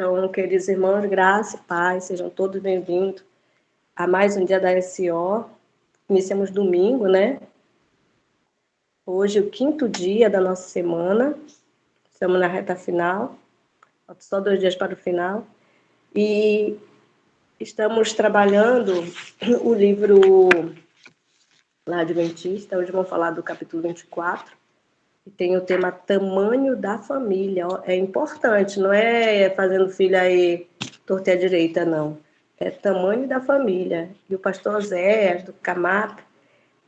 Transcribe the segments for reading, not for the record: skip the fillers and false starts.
Então, queridos irmãos, graça e paz, sejam todos bem-vindos a mais um dia da SO. Iniciamos domingo, né? Hoje, o 5º dia da nossa semana. Estamos na reta final. Faltam só 2 dias para o final. E estamos trabalhando o livro lá Adventista. Hoje vamos falar do capítulo 24. E tem o tema tamanho da família. É importante, não é fazendo filho aí torta à direita, não. É tamanho da família. E o pastor Zé, do CAMAP,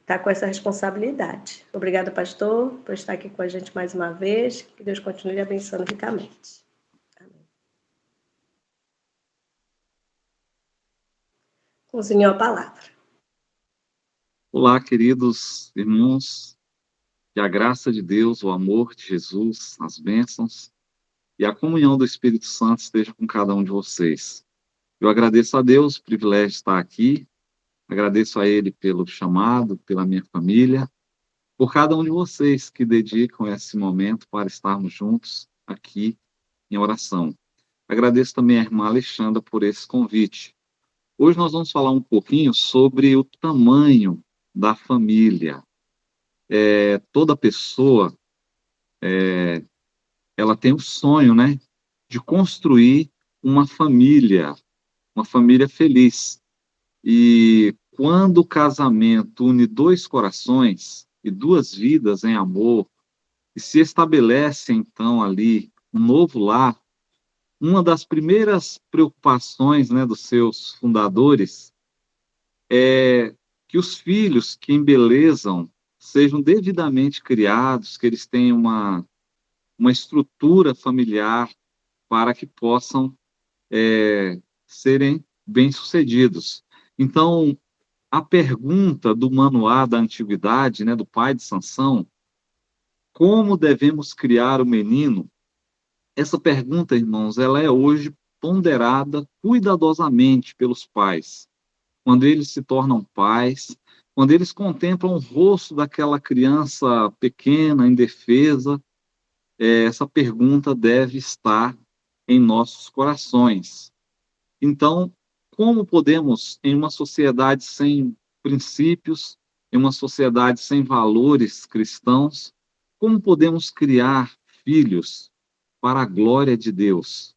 está com essa responsabilidade. Obrigada, pastor, por estar aqui com a gente mais uma vez. Que Deus continue abençoando ricamente. Amém. Com o Senhor a palavra. Olá, queridos irmãos, que a graça de Deus, o amor de Jesus, as bênçãos e a comunhão do Espírito Santo esteja com cada um de vocês. Eu agradeço a Deus o privilégio de estar aqui, agradeço a Ele pelo chamado, pela minha família, por cada um de vocês que dedicam esse momento para estarmos juntos aqui em oração. Agradeço também a irmã Alexandra por esse convite. Hoje nós vamos falar um pouquinho sobre o tamanho da família. Toda pessoa, ela tem o sonho, né, de construir uma família feliz. E quando o casamento une 2 corações e 2 vidas em amor, e se estabelece, então, ali um novo lar, uma das primeiras preocupações, né, dos seus fundadores é que os filhos que embelezam sejam devidamente criados, que eles tenham uma estrutura familiar para que possam serem bem-sucedidos. Então, a pergunta do Manoá da Antiguidade, né, do pai de Sansão, como devemos criar o menino? Essa pergunta, irmãos, ela é hoje ponderada cuidadosamente pelos pais. Quando eles se tornam pais, quando eles contemplam o rosto daquela criança pequena, indefesa, essa pergunta deve estar em nossos corações. Então, como podemos, em uma sociedade sem princípios, em uma sociedade sem valores cristãos, como podemos criar filhos para a glória de Deus?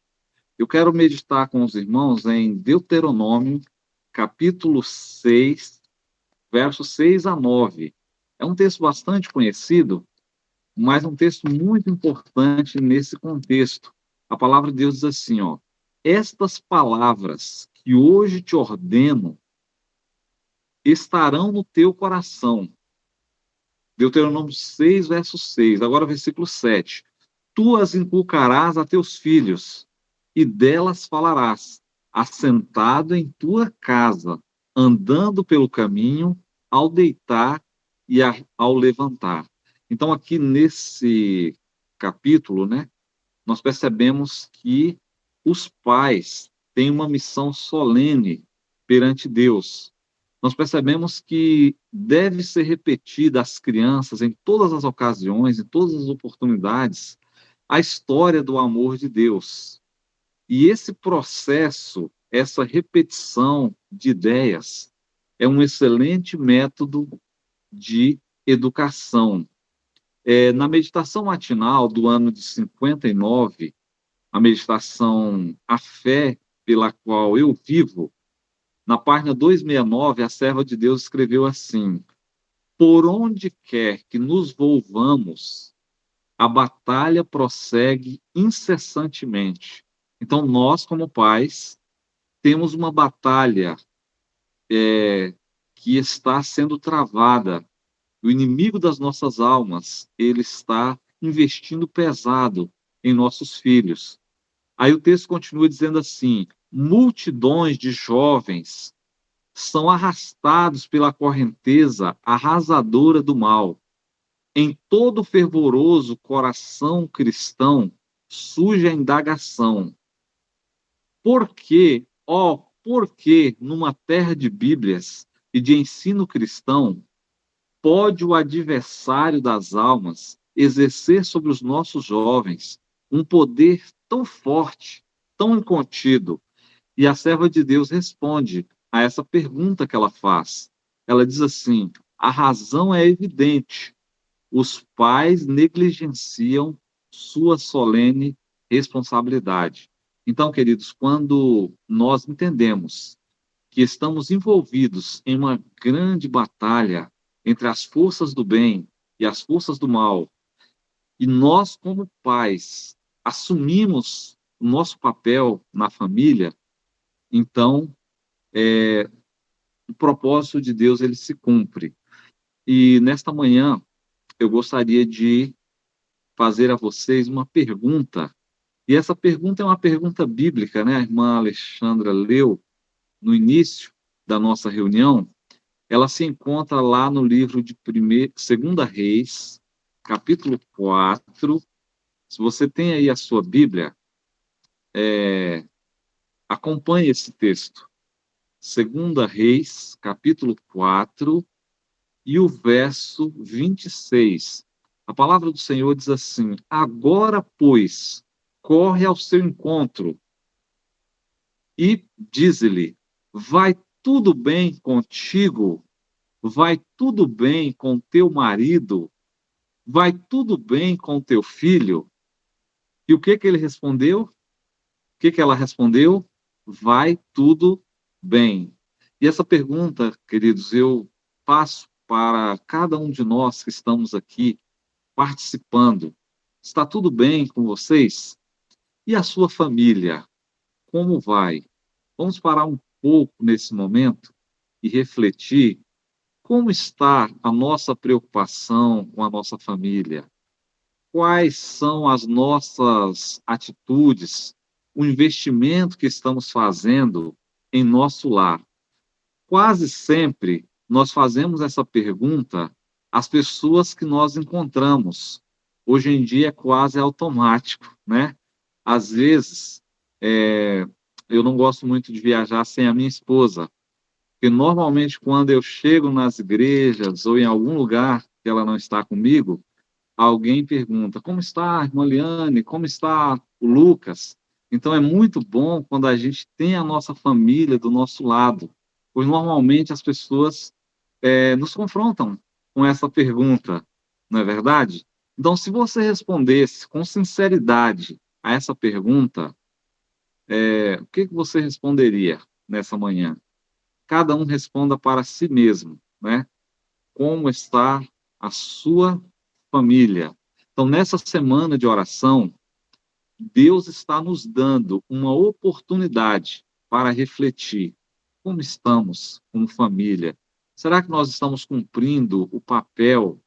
Eu quero meditar com os irmãos em Deuteronômio, capítulo 6, versos 6 a 9. É um texto bastante conhecido, mas um texto muito importante nesse contexto. A palavra de Deus diz assim, ó: estas palavras que hoje te ordeno estarão no teu coração. Deuteronômio 6, verso 6. Agora, versículo 7. Tu as inculcarás a teus filhos, e delas falarás, assentado em tua casa, andando pelo caminho, ao deitar e ao levantar. Então, aqui nesse capítulo, né, nós percebemos que os pais têm uma missão solene perante Deus. Nós percebemos que deve ser repetida às crianças, em todas as ocasiões, em todas as oportunidades, a história do amor de Deus. E esse processo, essa repetição de ideias, é um excelente método de educação. Na meditação matinal do ano de 59, a meditação A Fé pela qual eu vivo, na página 269, a serva de Deus escreveu assim: por onde quer que nos volvamos, a batalha prossegue incessantemente. Então, nós, como pais, temos uma batalha que está sendo travada. O inimigo das nossas almas, ele está investindo pesado em nossos filhos. Aí o texto continua dizendo assim: multidões de jovens são arrastados pela correnteza arrasadora do mal. Em todo fervoroso coração cristão surge a indagação: por que numa terra de Bíblias e de ensino cristão pode o adversário das almas exercer sobre os nossos jovens um poder tão forte tão incontido. E a serva de Deus responde a essa pergunta que ela faz. Ela diz assim: a razão é evidente. Os pais negligenciam sua solene responsabilidade. Então, queridos, quando nós entendemos que estamos envolvidos em uma grande batalha entre as forças do bem e as forças do mal, e nós, como pais, assumimos o nosso papel na família, então o propósito de Deus ele se cumpre. E nesta manhã eu gostaria de fazer a vocês uma pergunta. E essa pergunta é uma pergunta bíblica, né? A irmã Alexandra leu no início da nossa reunião. Ela se encontra lá no livro de 2 Reis, capítulo 4. Se você tem aí a sua Bíblia, acompanhe esse texto. 2 Reis, capítulo 4, e o verso 26. A palavra do Senhor diz assim: agora, pois, corre ao seu encontro e diz-lhe: vai tudo bem contigo? Vai tudo bem com teu marido? Vai tudo bem com teu filho? E o que que ele respondeu? O que que ela respondeu? Vai tudo bem. E essa pergunta, queridos, eu passo para cada um de nós que estamos aqui participando. Está tudo bem com vocês? E a sua família? Como vai? Vamos parar um pouco nesse momento e refletir como está a nossa preocupação com a nossa família. Quais são as nossas atitudes, o investimento que estamos fazendo em nosso lar? Quase sempre nós fazemos essa pergunta às pessoas que nós encontramos. Hoje em dia é quase automático, né? Às vezes, eu não gosto muito de viajar sem a minha esposa, porque normalmente quando eu chego nas igrejas ou em algum lugar que ela não está comigo, alguém pergunta: como está a irmã Liane? Como está o Lucas? Então é muito bom quando a gente tem a nossa família do nosso lado, pois normalmente as pessoas nos confrontam com essa pergunta, não é verdade? Então, se você respondesse com sinceridade a essa pergunta, o que que você responderia nessa manhã? Cada um responda para si mesmo, né? Como está a sua família? Então, nessa semana de oração, Deus está nos dando uma oportunidade para refletir como estamos como família. Será que nós estamos cumprindo o papel,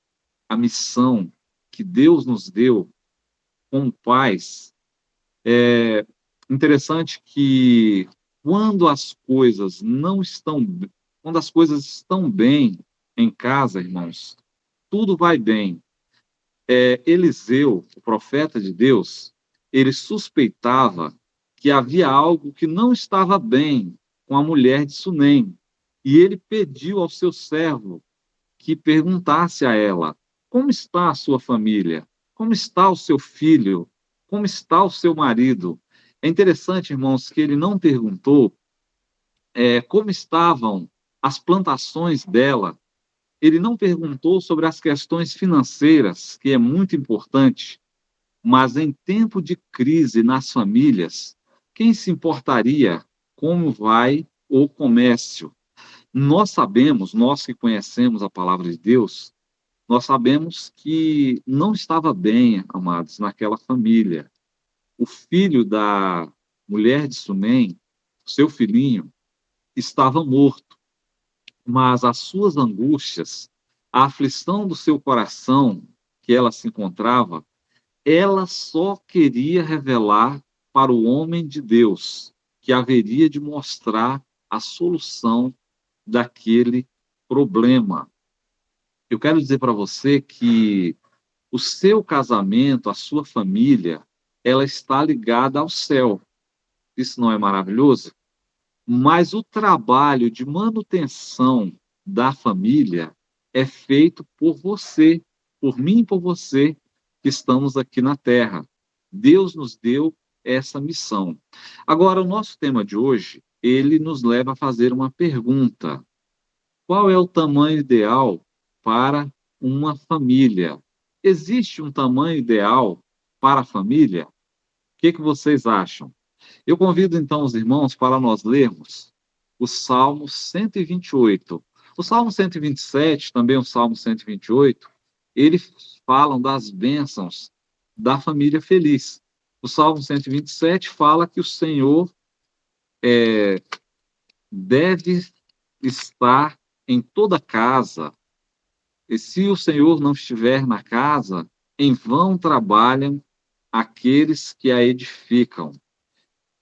a missão que Deus nos deu como pais? É interessante que quando as coisas não estão, quando as coisas estão bem em casa, irmãos, tudo vai bem. Eliseu, o profeta de Deus, ele suspeitava que havia algo que não estava bem com a mulher de Sunem. E ele pediu ao seu servo que perguntasse a ela: como está a sua família? Como está o seu filho? Como está o seu marido? É interessante, irmãos, que ele não perguntou como estavam as plantações dela. Ele não perguntou sobre as questões financeiras, que é muito importante, mas em tempo de crise nas famílias, quem se importaria como vai o comércio? Nós sabemos, nós que conhecemos a palavra de Deus, nós sabemos que não estava bem, amados, naquela família. O filho da mulher de Sunem, seu filhinho, estava morto, mas as suas angústias, a aflição do seu coração que ela se encontrava, ela só queria revelar para o homem de Deus que haveria de mostrar a solução daquele problema. Eu quero dizer para você que o seu casamento, a sua família, ela está ligada ao céu. Isso não é maravilhoso? Mas o trabalho de manutenção da família é feito por você, por mim e por você, que estamos aqui na Terra. Deus nos deu essa missão. Agora, o nosso tema de hoje, ele nos leva a fazer uma pergunta. Qual é o tamanho ideal para uma família? Existe um tamanho ideal para a família? O que vocês acham? Eu convido então os irmãos para nós lermos o Salmo 128. O Salmo 127, também o Salmo 128, eles falam das bênçãos da família feliz. O Salmo 127 fala que o Senhor deve estar em toda casa, e se o Senhor não estiver na casa, em vão trabalham aqueles que a edificam.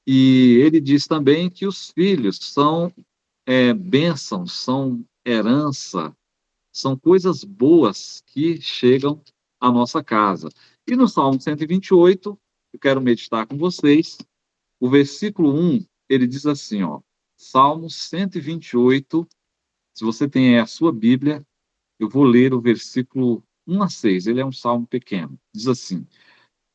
E ele diz também que os filhos são bênçãos, são herança, são coisas boas que chegam à nossa casa. E no Salmo 128, eu quero meditar com vocês, o versículo 1, ele diz assim, ó, Salmo 128, se você tem aí a sua Bíblia, eu vou ler o versículo 1 a 6, ele é um salmo pequeno. Diz assim,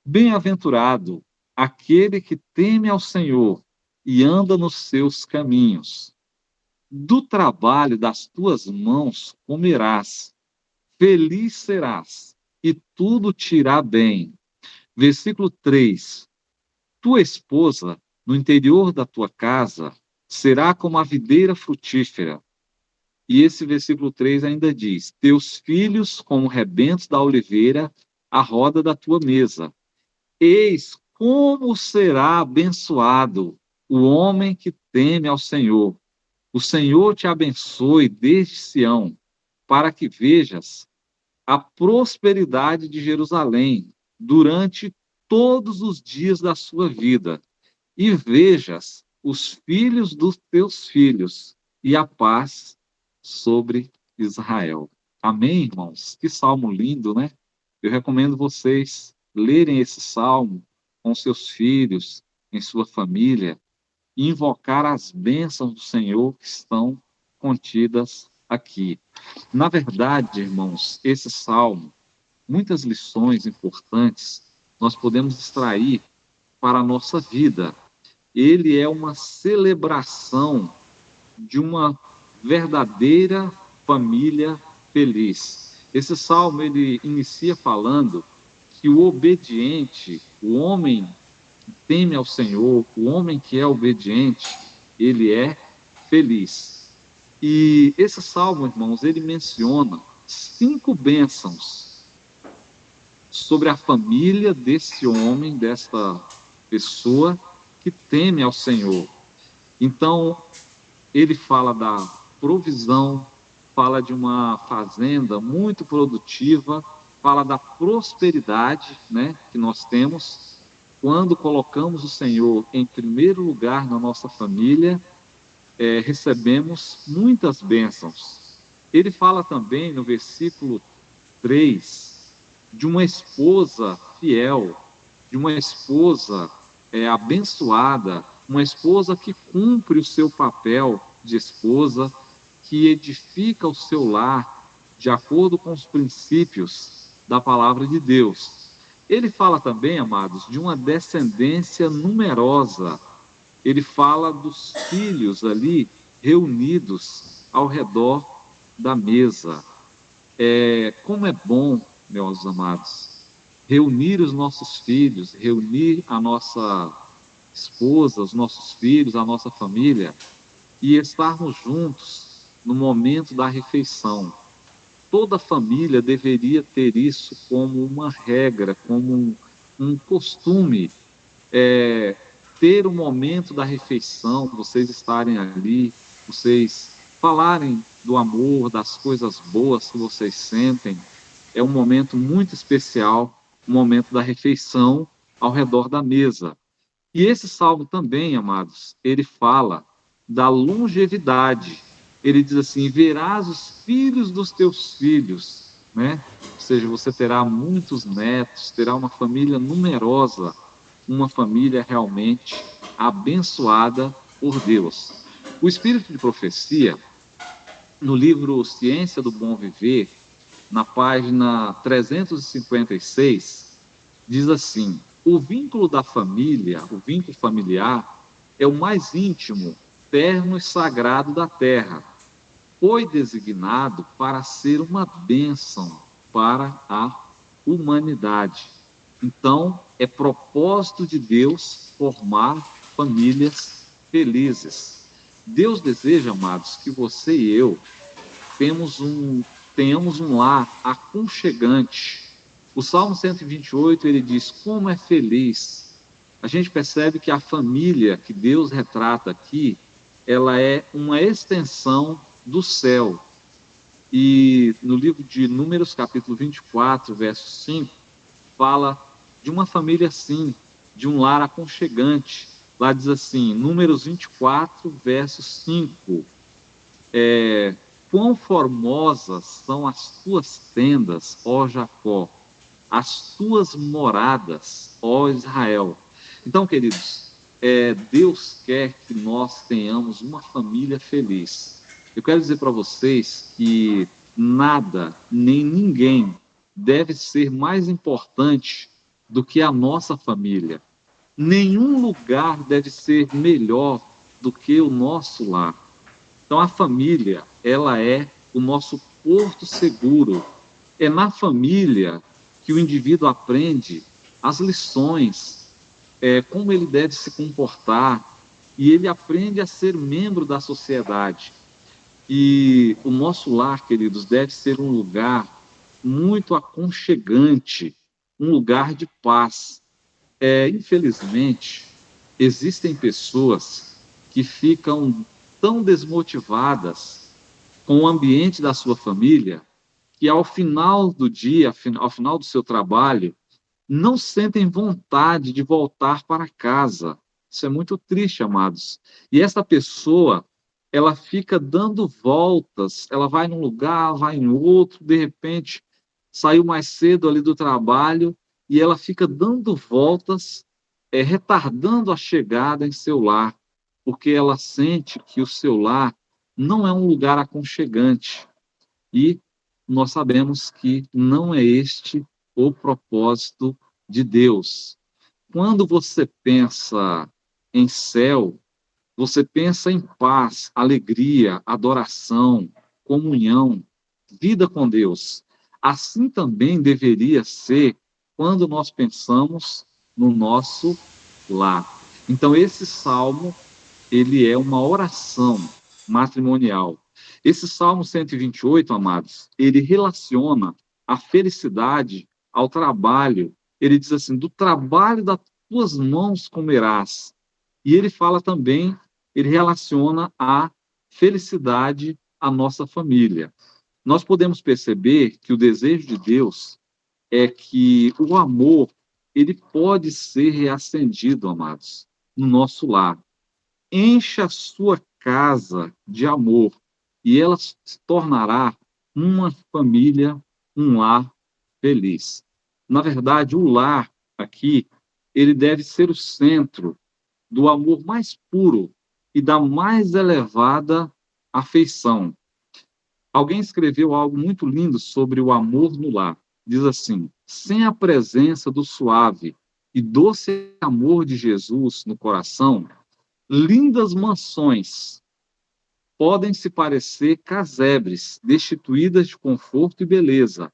bem-aventurado aquele que teme ao Senhor e anda nos seus caminhos. Do trabalho das tuas mãos comerás, feliz serás, e tudo te irá bem. Versículo 3. Tua esposa, no interior da tua casa, será como a videira frutífera. E esse versículo 3 ainda diz, teus filhos como rebentos da oliveira, à roda da tua mesa. Eis como será abençoado o homem que teme ao Senhor. O Senhor te abençoe desde Sião, para que vejas a prosperidade de Jerusalém durante todos os dias da sua vida, e vejas os filhos dos teus filhos, e a paz sobre Israel. Amém, irmãos? Que salmo lindo, né? Eu recomendo vocês lerem esse salmo com seus filhos, em sua família, e invocar as bênçãos do Senhor que estão contidas aqui. Na verdade, irmãos, esse salmo, muitas lições importantes nós podemos extrair para a nossa vida. Ele é uma celebração de uma verdadeira família feliz. Esse salmo, ele inicia falando que o obediente, o homem que teme ao Senhor, o homem que é obediente, ele é feliz. E esse salmo, irmãos, ele menciona 5 bênçãos sobre a família desse homem, desta pessoa que teme ao Senhor. Então, ele fala da provisão, fala de uma fazenda muito produtiva, fala da prosperidade, né, que nós temos quando colocamos o Senhor em primeiro lugar na nossa família, recebemos muitas bênçãos. Ele fala também no versículo 3 de uma esposa fiel, de uma esposa abençoada, uma esposa que cumpre o seu papel de esposa, que edifica o seu lar de acordo com os princípios da palavra de Deus. Ele fala também, amados, de uma descendência numerosa. Ele fala dos filhos ali reunidos ao redor da mesa. Como é bom, meus amados, reunir os nossos filhos, reunir a nossa esposa, os nossos filhos, a nossa família, e estarmos juntos no momento da refeição. Toda família deveria ter isso como uma regra, como um costume, ter o momento da refeição, vocês estarem ali, vocês falarem do amor, das coisas boas que vocês sentem. É um momento muito especial, o momento da refeição ao redor da mesa. E esse salmo também, amados, ele fala da longevidade. Ele diz assim, verás os filhos dos teus filhos, né? Ou seja, você terá muitos netos, terá uma família numerosa, uma família realmente abençoada por Deus. O Espírito de Profecia, no livro Ciência do Bom Viver, na página 356, diz assim, O vínculo da família, o vínculo familiar, é o mais íntimo, terno e sagrado da terra. Foi designado para ser uma bênção para a humanidade. Então, é propósito de Deus formar famílias felizes. Deus deseja, amados, que você e eu temos um, tenhamos um lar aconchegante. O Salmo 128, ele diz, como é feliz. A gente percebe que a família que Deus retrata aqui, ela é uma extensão do céu. E no livro de Números, capítulo 24, verso 5, fala de uma família assim, de um lar aconchegante. Lá diz assim, Números 24, verso 5, quão formosas são as tuas tendas, ó Jacó, as tuas moradas, ó Israel. Então, queridos, Deus quer que nós tenhamos uma família feliz. Eu quero dizer para vocês que nada, nem ninguém deve ser mais importante do que a nossa família. Nenhum lugar deve ser melhor do que o nosso lar. Então, a família, ela é o nosso porto seguro. É na família que o indivíduo aprende as lições, como ele deve se comportar, e ele aprende a ser membro da sociedade. E o nosso lar, queridos, deve ser um lugar muito aconchegante, um lugar de paz. Infelizmente, existem pessoas que ficam tão desmotivadas com o ambiente da sua família que ao final do dia, ao final do seu trabalho, não sentem vontade de voltar para casa. Isso é muito triste, amados. E essa pessoa, ela fica dando voltas, ela vai num lugar, vai em outro, de repente saiu mais cedo ali do trabalho e ela fica dando voltas, retardando a chegada em seu lar, porque ela sente que o seu lar não é um lugar aconchegante. E nós sabemos que não é este o propósito de Deus. Quando você pensa em céu, você pensa em paz, alegria, adoração, comunhão, vida com Deus. Assim também deveria ser quando nós pensamos no nosso lar. Então, esse salmo, ele é uma oração matrimonial. Esse Salmo 128, amados, ele relaciona a felicidade ao trabalho. Ele diz assim, do trabalho das tuas mãos comerás. E ele fala também, ele relaciona a felicidade à nossa família. Nós podemos perceber que o desejo de Deus é que o amor, ele pode ser reacendido, amados, no nosso lar. Encha a sua casa de amor e ela se tornará uma família, um lar feliz. Na verdade, o lar aqui, ele deve ser o centro do amor mais puro e da mais elevada afeição. Alguém escreveu algo muito lindo sobre o amor no lar. Diz assim: sem a presença do suave e doce amor de Jesus no coração, lindas mansões podem se parecer casebres, destituídas de conforto e beleza.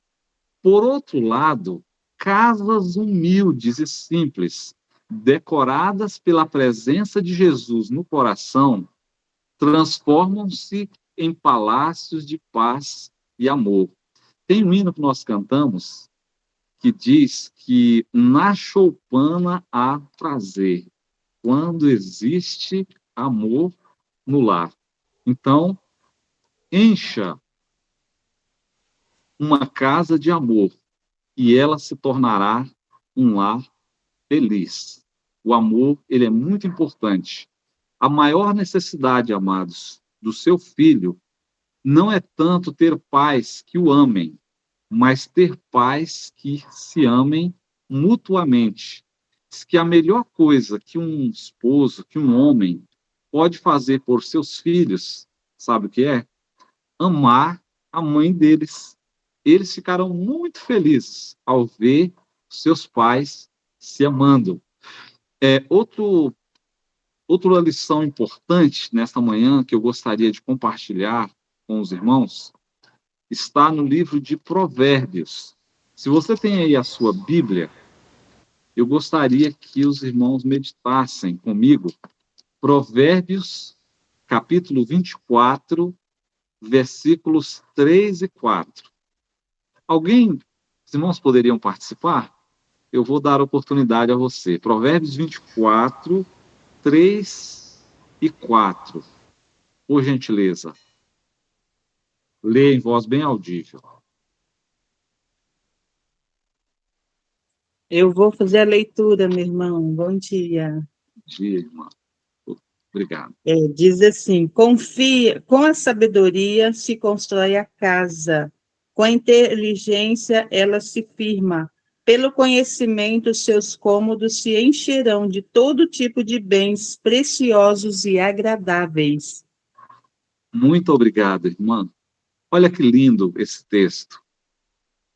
Por outro lado, casas humildes e simples, decoradas pela presença de Jesus no coração, transformam-se em palácios de paz e amor. Tem um hino que nós cantamos que diz que na choupana há prazer, quando existe amor no lar. Então, encha uma casa de amor e ela se tornará um lar feliz. O amor, ele é muito importante. A maior necessidade, amados, do seu filho não é tanto ter pais que o amem, mas ter pais que se amem mutuamente. Diz que a melhor coisa que um esposo, que um homem pode fazer por seus filhos, sabe o que é? Amar a mãe deles. Eles ficarão muito felizes ao ver seus pais se amando. Outra lição importante nesta manhã que eu gostaria de compartilhar com os irmãos está no livro de Provérbios. Se você tem aí a sua Bíblia, eu gostaria que os irmãos meditassem comigo. Provérbios, capítulo 24, versículos 3 e 4. Os irmãos poderiam participar? Eu vou dar oportunidade a você. Provérbios 24, 3 e 4. Por gentileza. Leia em voz bem audível. Eu vou fazer a leitura, meu irmão. Bom dia. Bom dia, irmã. Obrigado. Diz assim: confia, com a sabedoria se constrói a casa, com a inteligência ela se firma. Pelo conhecimento, seus cômodos se encherão de todo tipo de bens preciosos e agradáveis. Muito obrigado, irmã. Olha que lindo esse texto.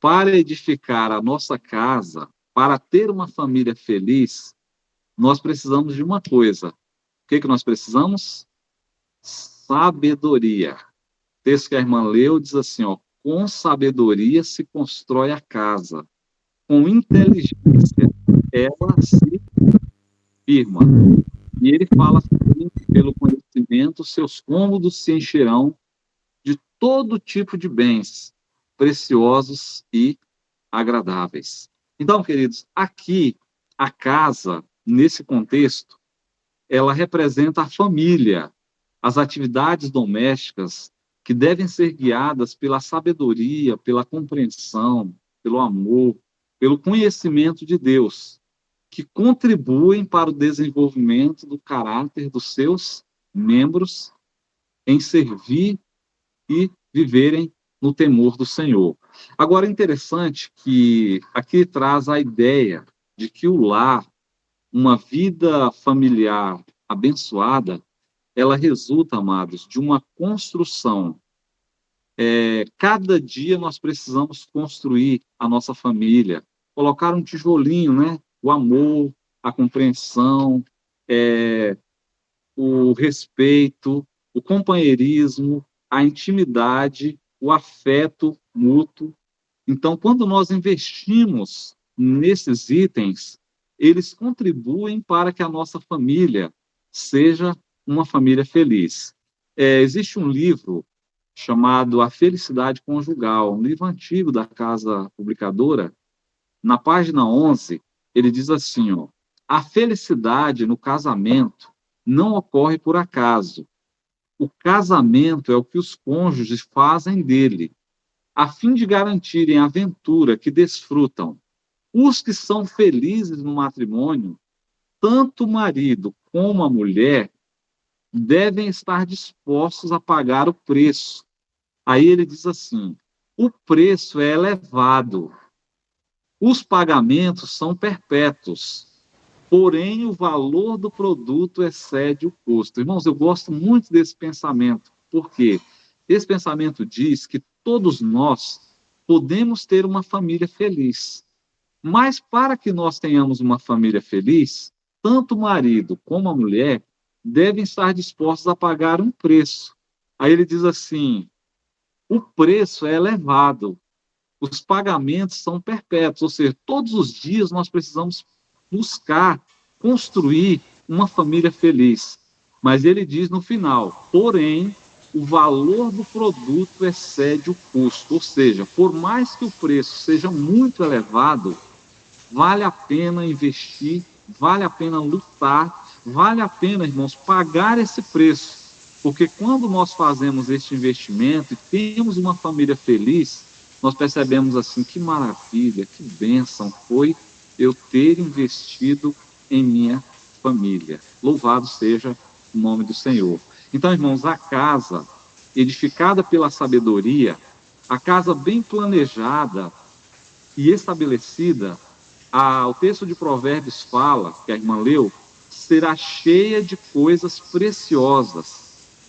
Para edificar a nossa casa, para ter uma família feliz, nós precisamos de uma coisa. O que nós precisamos? Sabedoria. O texto que a irmã leu diz assim, com sabedoria se constrói a casa, com inteligência ela se firma. E ele fala assim, pelo conhecimento, seus cômodos se encherão de todo tipo de bens preciosos e agradáveis. Então, queridos, aqui, a casa, nesse contexto, ela representa a família, as atividades domésticas que devem ser guiadas pela sabedoria, pela compreensão, pelo amor, pelo conhecimento de Deus, que contribuem para o desenvolvimento do caráter dos seus membros em servir e viverem no temor do Senhor. Agora, é interessante que aqui traz a ideia de que o lar, uma vida familiar abençoada, ela resulta, amados, de uma construção. Cada dia nós precisamos construir a nossa família, colocar um tijolinho, né? O amor, a compreensão, o respeito, o companheirismo, a intimidade, o afeto mútuo. Então, quando nós investimos nesses itens, eles contribuem para que a nossa família seja uma família feliz. Existe um livro chamado A Felicidade Conjugal, um livro antigo da Casa Publicadora. Na página 11, ele diz assim, a felicidade no casamento não ocorre por acaso. O casamento é o que os cônjuges fazem dele, a fim de garantirem a aventura que desfrutam. Os que são felizes no matrimônio, tanto o marido como a mulher, devem estar dispostos a pagar o preço. Aí ele diz assim, o preço é elevado, os pagamentos são perpétuos, porém o valor do produto excede o custo. Irmãos, eu gosto muito desse pensamento, porque esse pensamento diz que todos nós podemos ter uma família feliz, mas para que nós tenhamos uma família feliz, tanto o marido como a mulher devem estar dispostos a pagar um preço. Aí ele diz assim, o preço é elevado, os pagamentos são perpétuos, ou seja, todos os dias nós precisamos buscar construir uma família feliz. Mas ele diz no final, porém, o valor do produto excede o custo, ou seja, por mais que o preço seja muito elevado, vale a pena investir, vale a pena lutar, vale a pena, irmãos, pagar esse preço, porque quando nós fazemos este investimento e temos uma família feliz, nós percebemos assim, que maravilha, que bênção foi eu ter investido em minha família. Louvado seja o nome do Senhor. Então, irmãos, a casa edificada pela sabedoria, a casa bem planejada e estabelecida, o texto de Provérbios fala, que a irmã leu, será cheia de coisas preciosas.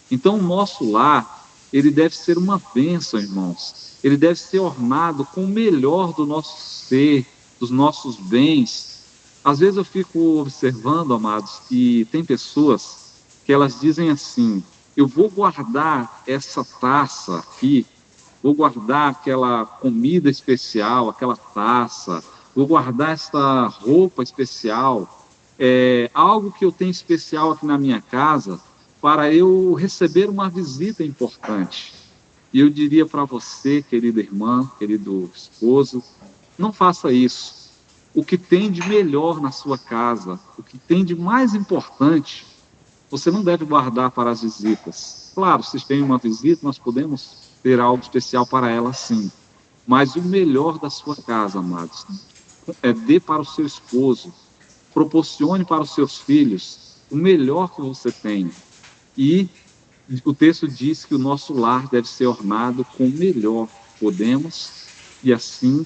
Então, o nosso lar, ele deve ser uma bênção, irmãos. Ele deve ser ornado com o melhor do nosso ser, dos nossos bens, Às vezes eu fico observando, amados, e tem pessoas que elas dizem assim: eu vou guardar essa taça aqui, vou guardar aquela comida especial, aquela taça, vou guardar essa roupa especial, algo que eu tenho especial aqui na minha casa, para eu receber uma visita importante. E eu diria para você, querida irmã, querido esposo, não faça isso. O que tem de melhor na sua casa, o que tem de mais importante, você não deve guardar para as visitas. Claro, se tem uma visita, nós podemos ter algo especial para ela, sim. Mas o melhor da sua casa, amados, dê para o seu esposo, proporcione para os seus filhos o melhor que você tem. E o texto diz que o nosso lar deve ser ornado com o melhor que podemos, e assim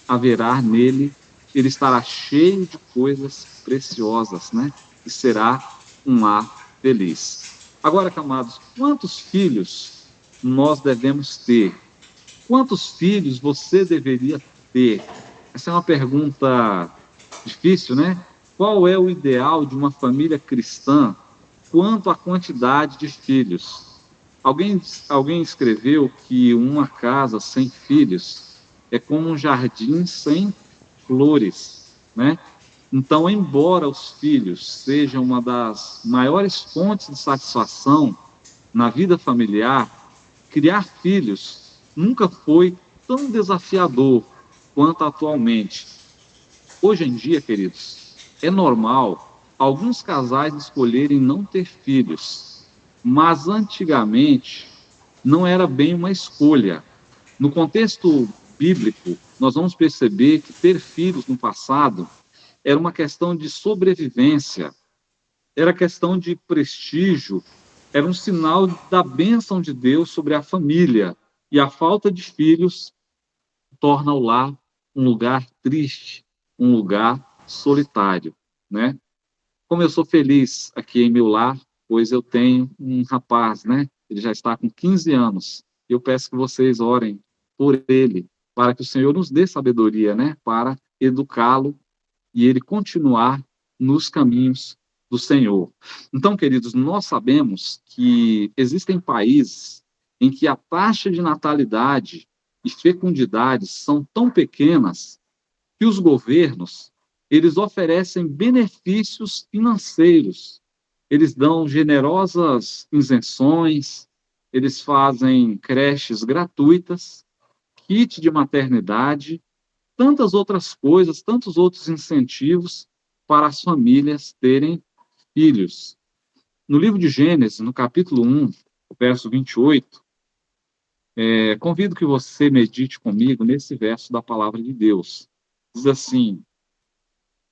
haverá nele, ele estará cheio de coisas preciosas, né? E será um lar feliz. Agora, amados, quantos filhos nós devemos ter? Quantos filhos você deveria ter? Essa é uma pergunta difícil, né? Qual é o ideal de uma família cristã quanto à quantidade de filhos? Alguém escreveu que uma casa sem filhos é como um jardim sem flores, né? Então, embora os filhos sejam uma das maiores fontes de satisfação na vida familiar, criar filhos nunca foi tão desafiador quanto atualmente. Hoje em dia, queridos, é normal alguns casais escolherem não ter filhos, mas antigamente não era bem uma escolha. No contexto bíblico, nós vamos perceber que ter filhos no passado era uma questão de sobrevivência, era questão de prestígio, era um sinal da bênção de Deus sobre a família. E a falta de filhos torna o lar um lugar triste, um lugar solitário, né? Como eu sou feliz aqui em meu lar, pois eu tenho um rapaz, né? Ele já está com 15 anos. Eu peço que vocês orem por ele, para que o Senhor nos dê sabedoria, né? Para educá-lo e ele continuar nos caminhos do Senhor. Então, queridos, nós sabemos que existem países em que a taxa de natalidade e fecundidade são tão pequenas que os governos, eles oferecem benefícios financeiros, eles dão generosas isenções, eles fazem creches gratuitas, kit de maternidade, tantas outras coisas, tantos outros incentivos para as famílias terem filhos. No livro de Gênesis, no capítulo 1, verso 28, convido que você medite comigo nesse verso da palavra de Deus. Diz assim: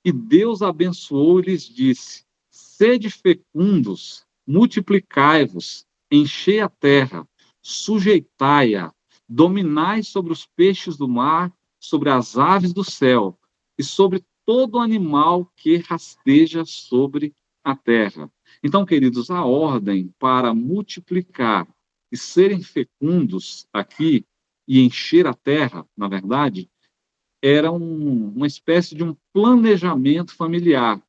e Deus abençoou e lhes disse: sede fecundos, multiplicai-vos, enchei a terra, sujeitai-a, dominai sobre os peixes do mar, sobre as aves do céu e sobre todo animal que rasteja sobre a terra. Então, queridos, a ordem para multiplicar e serem fecundos aqui e encher a terra, na verdade, era uma espécie de um planejamento familiar.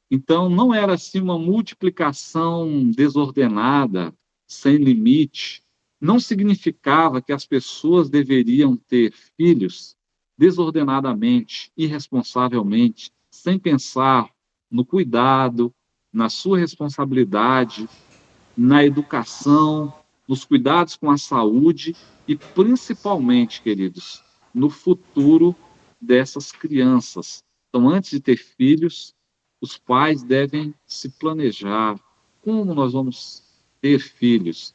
Então, não era assim uma multiplicação desordenada, sem limite. Não significava que as pessoas deveriam ter filhos desordenadamente, irresponsavelmente, sem pensar no cuidado, na sua responsabilidade, na educação, nos cuidados com a saúde e, principalmente, queridos, no futuro dessas crianças. Então, antes de ter filhos, os pais devem se planejar. Como nós vamos ter filhos?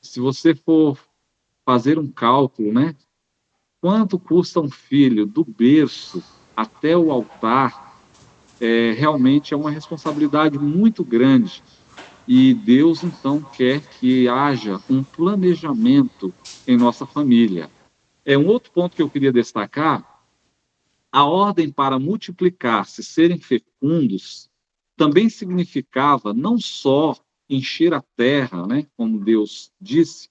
Se você for fazer um cálculo, né? Quanto custa um filho do berço até o altar? Realmente é uma responsabilidade muito grande. E Deus, então, quer que haja um planejamento em nossa família. Um outro ponto que eu queria destacar: a ordem para multiplicar-se, serem fecundos, também significava não só encher a terra, né, como Deus disse,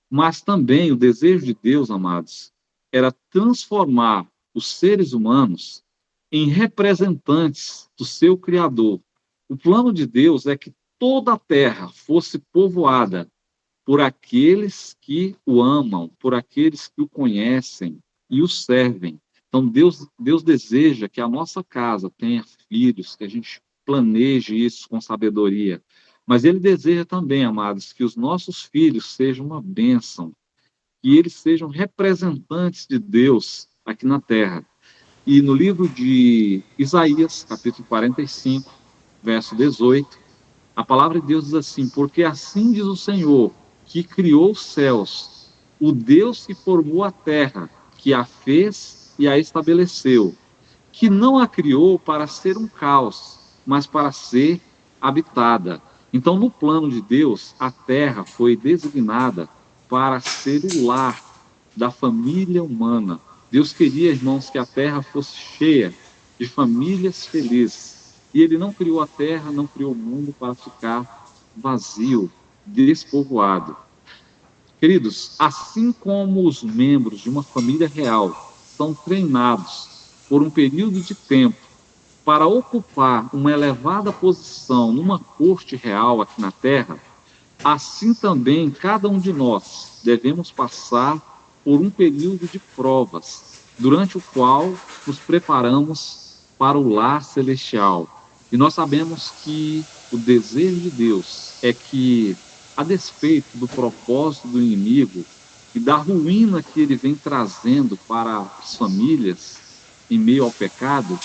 mas também o desejo de Deus, amados, era transformar os seres humanos em representantes do seu Criador. O plano de Deus é que toda a terra fosse povoada por aqueles que o amam, por aqueles que o conhecem e o servem. Então, Deus deseja que a nossa casa tenha filhos, que a gente planeje isso com sabedoria. Mas Ele deseja também, amados, que os nossos filhos sejam uma bênção, que eles sejam representantes de Deus aqui na terra. E no livro de Isaías, capítulo 45, verso 18, a palavra de Deus diz assim: porque assim diz o Senhor, que criou os céus, o Deus que formou a terra, que a fez e a estabeleceu, que não a criou para ser um caos, mas para ser habitada. Então, no plano de Deus, a terra foi designada para ser o lar da família humana. Deus queria, irmãos, que a terra fosse cheia de famílias felizes. E Ele não criou a terra, não criou o mundo para ficar vazio, despovoado. Queridos, assim como os membros de uma família real são treinados por um período de tempo para ocupar uma elevada posição numa corte real aqui na Terra, assim também cada um de nós devemos passar por um período de provas, durante o qual nos preparamos para o lar celestial. E nós sabemos que o desejo de Deus é que, a despeito do propósito do inimigo e da ruína que ele vem trazendo para as famílias em meio ao pecado,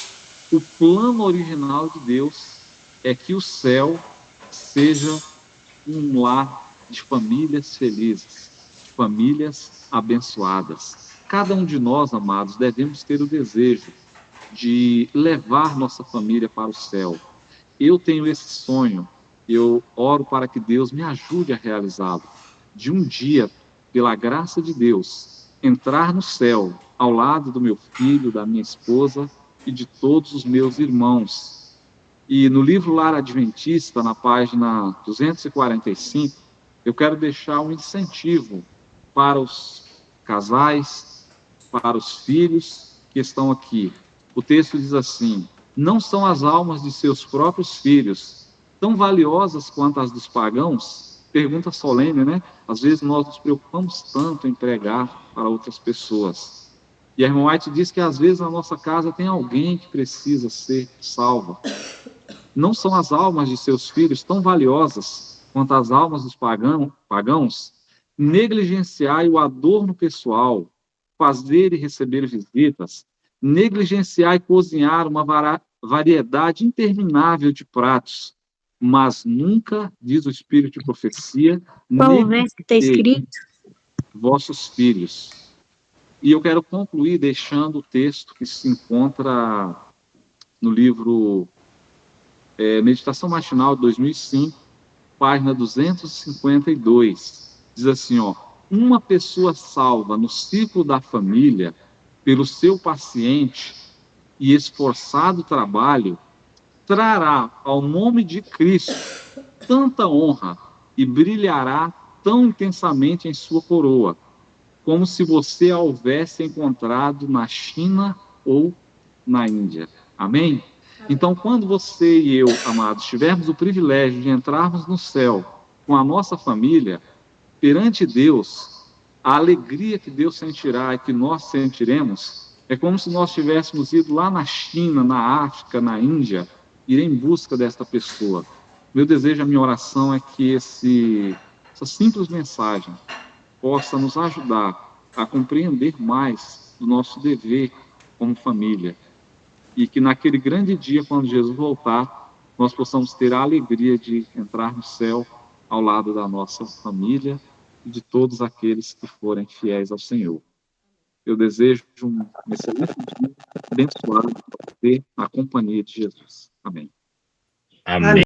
o plano original de Deus é que o céu seja um lar de famílias felizes, de famílias abençoadas. Cada um de nós, amados, devemos ter o desejo de levar nossa família para o céu. Eu tenho esse sonho, eu oro para que Deus me ajude a realizá-lo. De um dia, pela graça de Deus, entrar no céu ao lado do meu filho, da minha esposa e de todos os meus irmãos. E no livro Lar Adventista, na página 245, eu quero deixar um incentivo para os casais, para os filhos que estão aqui. O texto diz assim: não são as almas de seus próprios filhos tão valiosas quanto as dos pagãos? Pergunta solene, né? Às vezes nós nos preocupamos tanto em pregar para outras pessoas. E a irmã White diz que às vezes na nossa casa tem alguém que precisa ser salvo. Não são as almas de seus filhos tão valiosas quanto as almas dos pagãos? Negligenciai o adorno pessoal, fazer e receber visitas, negligenciar e cozinhar uma variedade interminável de pratos, mas nunca, diz o Espírito de profecia, qual o verso que está escrito? Vossos filhos. E eu quero concluir deixando o texto que se encontra no livro Meditação Matinal de 2005, página 252. Diz assim, uma pessoa salva no ciclo da família pelo seu paciente e esforçado trabalho, trará ao nome de Cristo tanta honra e brilhará tão intensamente em sua coroa, como se você a houvesse encontrado na China ou na Índia. Amém? Então, quando você e eu, amados, tivermos o privilégio de entrarmos no céu com a nossa família, perante Deus, a alegria que Deus sentirá e que nós sentiremos é como se nós tivéssemos ido lá na China, na África, na Índia, ir em busca desta pessoa. Meu desejo, a minha oração é que essa simples mensagem possa nos ajudar a compreender mais do nosso dever como família. E que naquele grande dia, quando Jesus voltar, nós possamos ter a alegria de entrar no céu ao lado da nossa família e de todos aqueles que forem fiéis ao Senhor. Eu desejo um excelente dia, abençoado, para ter a companhia de Jesus. Amém. Amém.